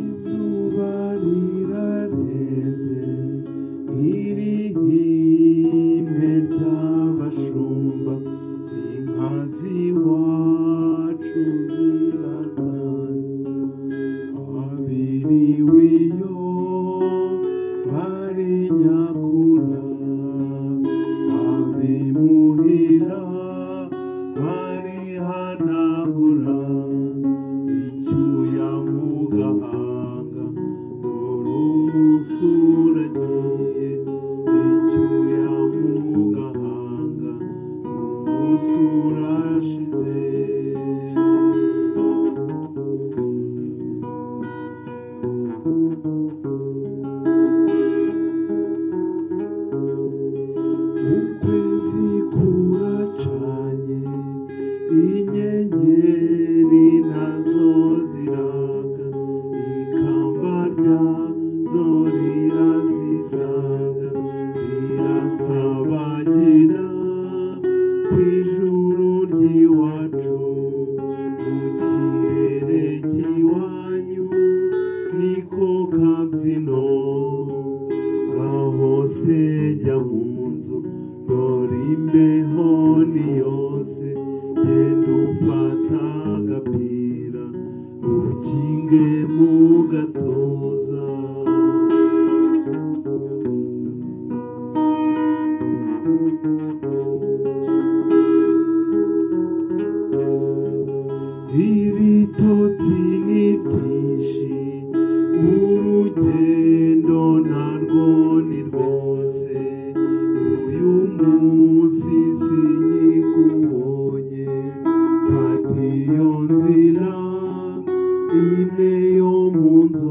izuba rirarenze irihime ry'abashumba inka z'iwacu ziratanze abiriwe iyo bari nyakura abimuhira barihanagura icyuya mu gahanga dore umusura agiye icyuya mu gahanga umusura ashize ukwezi kuracanye inyenyeri nazo ziraka ikamba ryazo rirazisaga rirasabagira ku ijuru ry'iwacu mu kirere cy'iwanyu niko kabyino gahose jya mu nzu dore imbeho ni yose genda ufata agapira ukinge mu gatuza ibitotsi ni byinshi urugendo narwo ni rwose uyu munsi sinyikubonye fata iyo nzira ine yo mu nzu